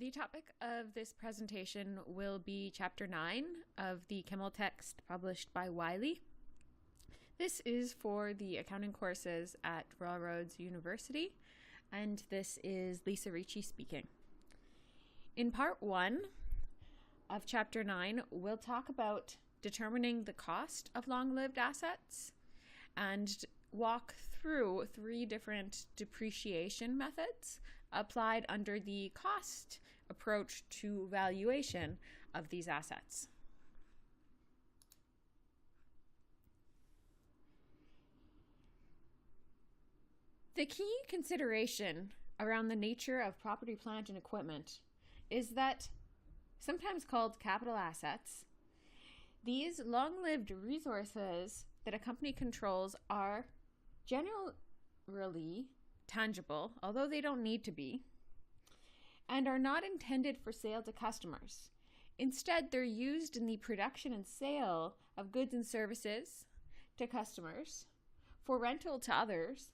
The topic of this presentation will be Chapter 9 of the ChemL text published by Wiley. This is for the accounting courses at Royal Roads University, and this is Lisa Ricci speaking. In Part 1 of Chapter 9, we'll talk about determining the cost of long-lived assets and walk through 3 different depreciation methods applied under the cost approach to valuation of these assets. The key consideration around the nature of property, plant, and equipment is that, sometimes called capital assets, these long-lived resources that a company controls are generally tangible, although they don't need to be, and are not intended for sale to customers. Instead, they're used in the production and sale of goods and services to customers, for rental to others,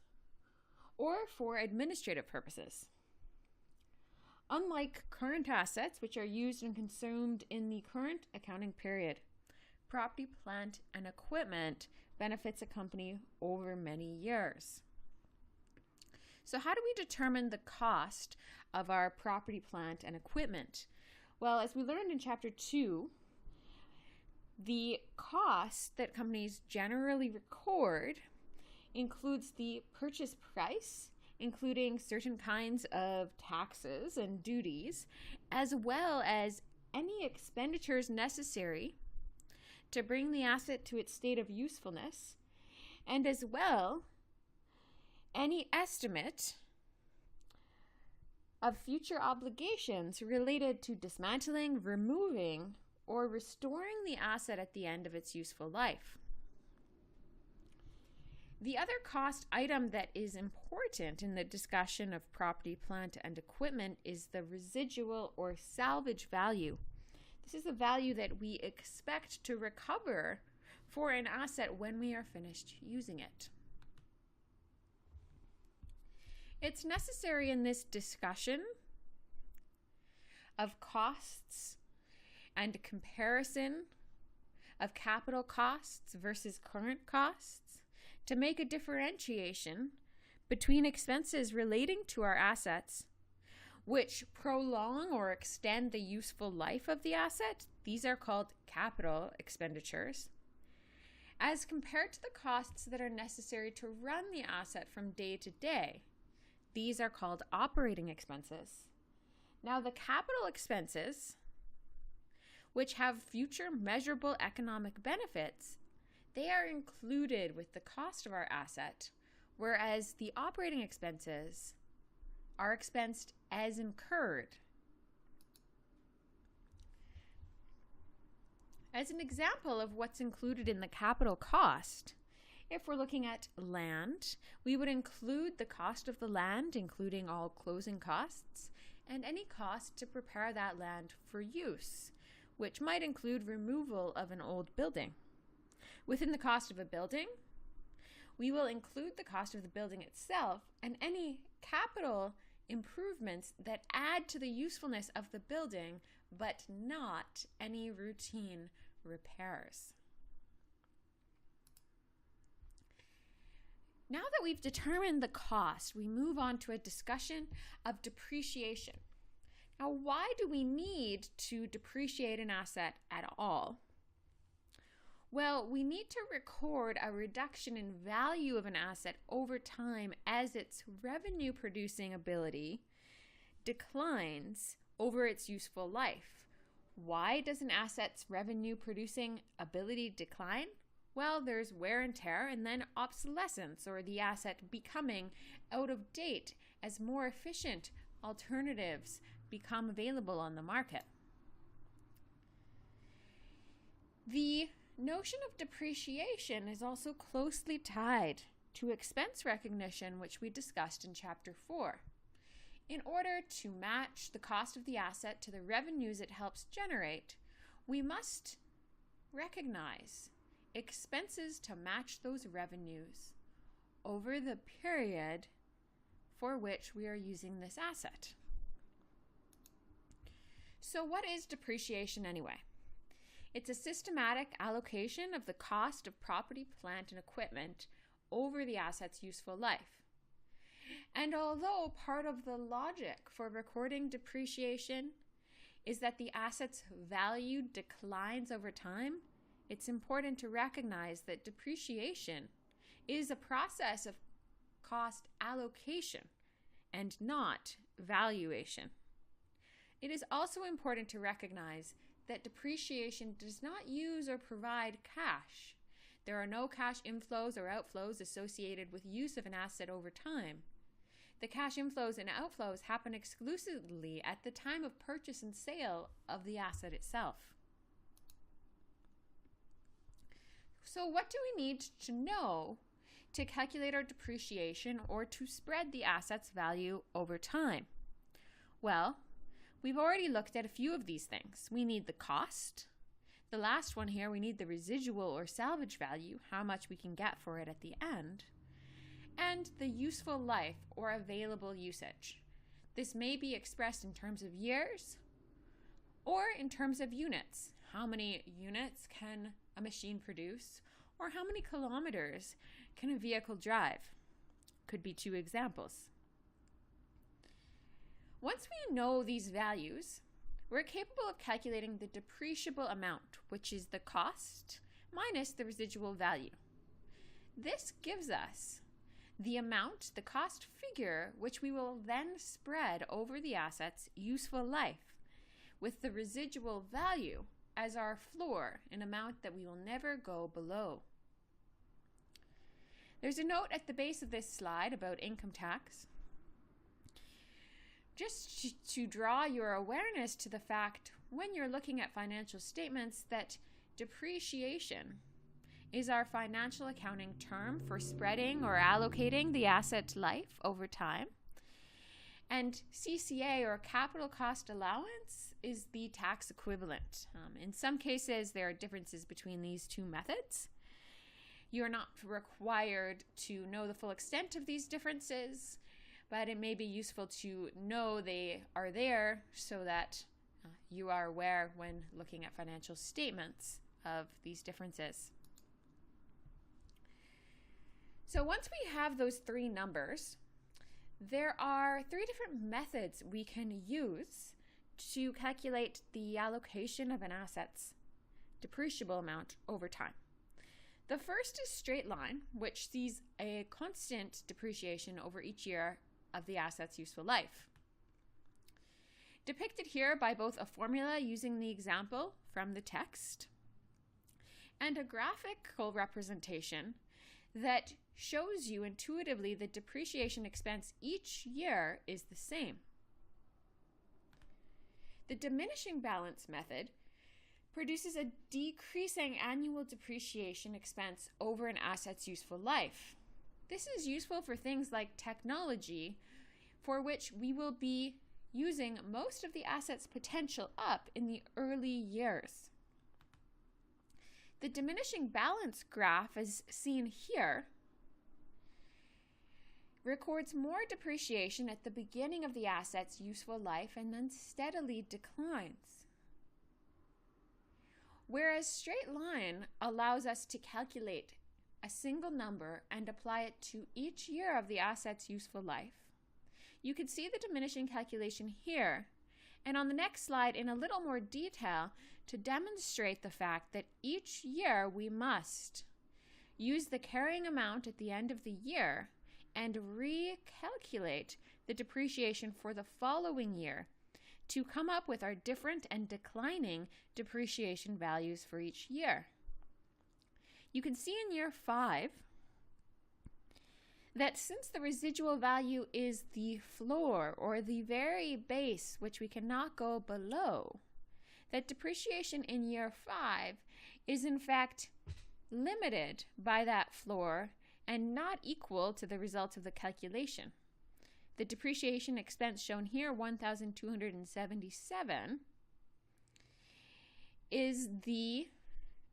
or for administrative purposes. Unlike current assets, which are used and consumed in the current accounting period, property, plant, and equipment benefits a company over many years. So how do we determine the cost of our property, plant, and equipment? Well, as we learned in Chapter 2, the cost that companies generally record includes the purchase price, including certain kinds of taxes and duties, as well as any expenditures necessary to bring the asset to its state of usefulness, and as well any estimate of future obligations related to dismantling, removing, or restoring the asset at the end of its useful life. The other cost item that is important in the discussion of property, plant, and equipment is the residual or salvage value. This is the value that we expect to recover for an asset when we are finished using it. It's necessary in this discussion of costs and comparison of capital costs versus current costs to make a differentiation between expenses relating to our assets, which prolong or extend the useful life of the asset. These are called capital expenditures, as compared to the costs that are necessary to run the asset from day to day. These are called operating expenses. Now, the capital expenses, which have future measurable economic benefits, they are included with the cost of our asset, whereas the operating expenses are expensed as incurred. As an example of what's included in the capital cost, if we're looking at land, we would include the cost of the land, including all closing costs, and any cost to prepare that land for use, which might include removal of an old building. Within the cost of a building, we will include the cost of the building itself and any capital improvements that add to the usefulness of the building, but not any routine repairs. Now that we've determined the cost, we move on to a discussion of depreciation. Now, why do we need to depreciate an asset at all? Well, we need to record a reduction in value of an asset over time as its revenue producing ability declines over its useful life. Why does an asset's revenue producing ability decline? Well, there's wear and tear and then obsolescence, or the asset becoming out of date as more efficient alternatives become available on the market. The notion of depreciation is also closely tied to expense recognition, which we discussed in Chapter 4. In order to match the cost of the asset to the revenues it helps generate, we must recognize expenses to match those revenues over the period for which we are using this asset. So what is depreciation anyway? It's a systematic allocation of the cost of property, plant, and equipment over the asset's useful life. And although part of the logic for recording depreciation is that the asset's value declines over time, it's important to recognize that depreciation is a process of cost allocation and not valuation. It is also important to recognize that depreciation does not use or provide cash. There are no cash inflows or outflows associated with use of an asset over time. The cash inflows and outflows happen exclusively at the time of purchase and sale of the asset itself. So what do we need to know to calculate our depreciation or to spread the asset's value over time? Well, we've already looked at a few of these things. We need the cost. The last one here, we need the residual or salvage value, how much we can get for it at the end. And the useful life or available usage. This may be expressed in terms of years or in terms of units. How many units can a machine produce, or how many kilometers can a vehicle drive? Could be two examples. Once we know these values, we're capable of calculating the depreciable amount, which is the cost minus the residual value. This gives us the amount, the cost figure, which we will then spread over the asset's useful life, with the residual value as our floor, an amount that we will never go below. There's a note at the base of this slide about income tax, just to draw your awareness to the fact when you're looking at financial statements that depreciation is our financial accounting term for spreading or allocating the asset's life over time. And CCA, or capital cost allowance, is the tax equivalent. In some cases, there are differences between these two methods. You're not required to know the full extent of these differences, but it may be useful to know they are there so that you are aware when looking at financial statements of these differences. So once we have those three numbers, there are three different methods we can use to calculate the allocation of an asset's depreciable amount over time. The first is straight line, which sees a constant depreciation over each year of the asset's useful life. Depicted here by both a formula using the example from the text and a graphical representation that shows you intuitively the depreciation expense each year is the same. The diminishing balance method produces a decreasing annual depreciation expense over an asset's useful life. This is useful for things like technology, for which we will be using most of the asset's potential up in the early years. The diminishing balance graph, as seen here, records more depreciation at the beginning of the asset's useful life and then steadily declines. Whereas straight line allows us to calculate a single number and apply it to each year of the asset's useful life, you can see the diminishing calculation here, and on the next slide in a little more detail to demonstrate the fact that each year we must use the carrying amount at the end of the year and recalculate the depreciation for the following year to come up with our different and declining depreciation values for each year. You can see in year 5 that since the residual value is the floor or the very base which we cannot go below, that depreciation in year 5 is in fact limited by that floor and not equal to the result of the calculation. The depreciation expense shown here, $1,277, is the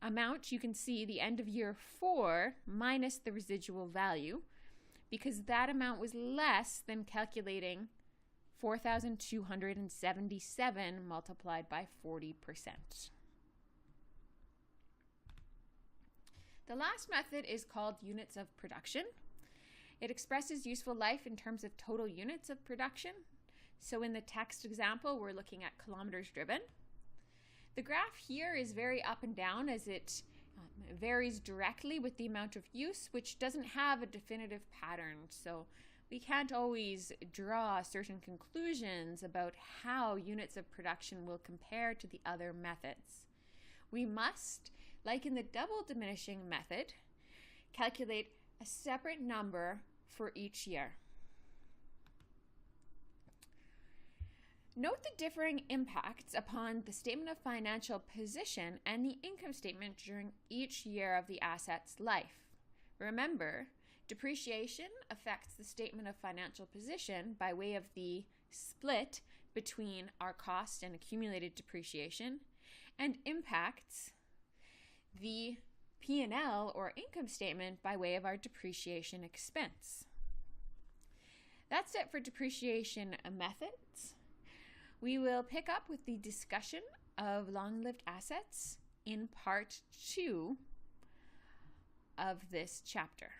amount you can see the end of year 4 minus the residual value, because that amount was less than calculating 4,277 multiplied by 40%. The last method is called units of production. It expresses useful life in terms of total units of production. So in the text example, we're looking at kilometers driven. The graph here is very up and down as it varies directly with the amount of use, which doesn't have a definitive pattern. So we can't always draw certain conclusions about how units of production will compare to the other methods. We must, like in the double diminishing method, calculate a separate number for each year. Note the differing impacts upon the statement of financial position and the income statement during each year of the asset's life. Remember, depreciation affects the statement of financial position by way of the split between our cost and accumulated depreciation, and impacts the P&L or income statement by way of our depreciation expense. That's it for depreciation methods. We will pick up with the discussion of long-lived assets in part 2 of this chapter.